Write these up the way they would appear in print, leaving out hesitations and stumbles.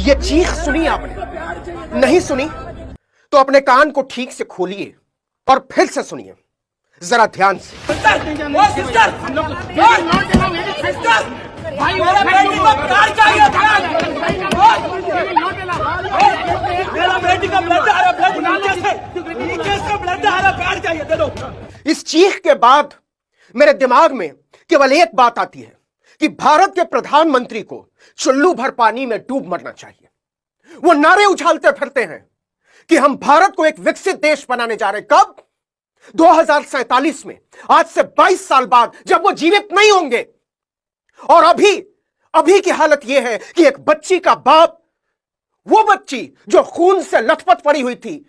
ये चीख सुनी आपने? नहीं सुनी तो अपने कान को ठीक से खोलिए और फिर से सुनिए जरा ध्यान से। मेरा बेटी का ब्लड आ रहा, नीचे से ब्लड आ रहा, प्यार चाहिए, दे दो। इस चीख के बाद मेरे दिमाग में केवल एक बात आती है कि भारत के प्रधानमंत्री को चुल्लू भर पानी में डूब मरना चाहिए। वो नारे उछालते फिरते हैं कि हम भारत को एक विकसित देश बनाने जा रहे हैं। कब? 2047 में, आज से 22 साल बाद, जब वो जीवित नहीं होंगे। और अभी की हालत यह है कि एक बच्ची का बाप, वो बच्ची जो खून से लथपथ पड़ी हुई थी,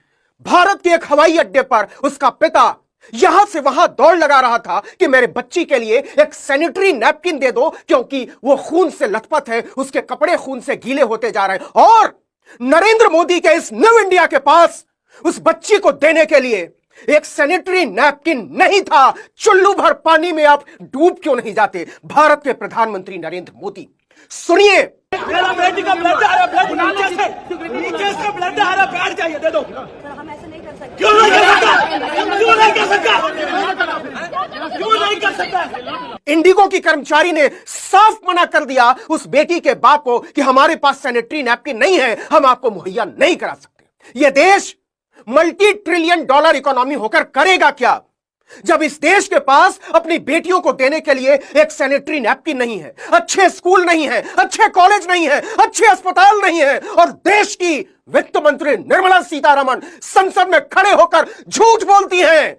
भारत के एक हवाई अड्डे पर उसका पिता यहां से वहां दौड़ लगा रहा था कि मेरे बच्ची के लिए एक सैनिटरी नैपकिन दे दो, क्योंकि वो खून से लथपथ है, उसके कपड़े खून से गीले होते जा रहे हैं। और नरेंद्र मोदी के इस न्यू इंडिया के पास उस बच्ची को देने के लिए एक सैनिटरी नैपकिन नहीं था। चुल्लू भर पानी में आप डूब क्यों नहीं जाते? भारत के प्रधानमंत्री नरेंद्र मोदी, सुनिए। मेरा बेटी का ब्लड आ रहा, नीचे से ब्लड आ रहा, प्यार चाहिए, दे दो। हम ऐसा नहीं कर सकते। क्यों नहीं कर सकता? क्यों नहीं कर सकता? क्यों नहीं कर सकता? इंडिगो की कर्मचारी ने साफ मना कर दिया उस बेटी के बाप को कि हमारे पास सैनिटरी नैपकिन नहीं है, हम आपको मुहैया नहीं करा सकते। यह देश मल्टी ट्रिलियन डॉलर इकोनॉमी होकर करेगा क्या, जब इस देश के पास अपनी बेटियों को देने के लिए एक सैनिटरी नैपकिन नहीं है, अच्छे स्कूल नहीं है, अच्छे कॉलेज नहीं है, अच्छे अस्पताल नहीं है, और देश की वित्त मंत्री निर्मला सीतारमण संसद में खड़े होकर झूठ बोलती हैं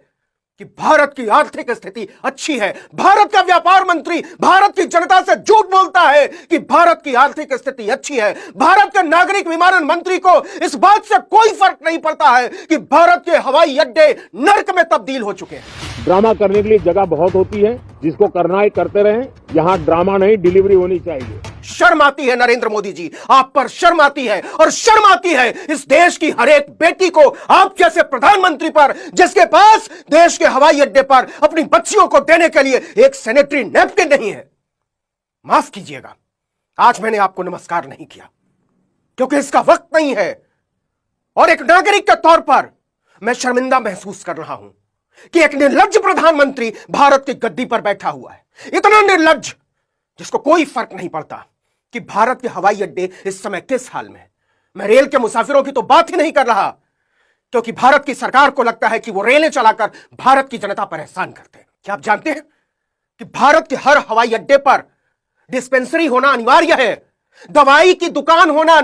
कि भारत की आर्थिक स्थिति अच्छी है। भारत का व्यापार मंत्री भारत की जनता से झूठ बोलता है कि भारत की आर्थिक स्थिति अच्छी है। भारत के नागरिक विमानन मंत्री को इस बात से कोई फर्क नहीं पड़ता है कि भारत के हवाई अड्डे नर्क में तब्दील हो चुके हैं। ड्रामा करने के लिए जगह बहुत होती है, जिसको करना है करते रहें। यहाँ ड्रामा नहीं, डिलीवरी होनी चाहिए। शर्म आती है नरेंद्र मोदी जी, आप पर शर्म आती है, और शर्म आती है इस देश की हर एक बेटी को, आप जैसे प्रधानमंत्री पर, जिसके पास देश के हवाई अड्डे पर अपनी बच्चियों को देने के लिए एक सैनिटरी नैपकिन नहीं है। माफ कीजिएगा, आज मैंने आपको नमस्कार नहीं किया क्योंकि इसका वक्त नहीं है, और एक नागरिक के तौर पर मैं शर्मिंदा महसूस कर रहा हूं कि एक निर्लज्ज प्रधानमंत्री भारत की गद्दी पर बैठा हुआ है। इतना निर्लज्ज जिसको कोई फर्क नहीं पड़ता कि भारत के हवाई अड्डे इस समय किस हाल में है। मैं रेल के मुसाफिरों की तो बात ही नहीं कर रहा, क्योंकि भारत की सरकार को लगता है कि वो रेलें चलाकर भारत की जनता पर एहसान करते हैं। क्या आप जानते हैं कि भारत के हर हवाई अड्डे पर डिस्पेंसरी होना अनिवार्य है, दवाई की दुकान होना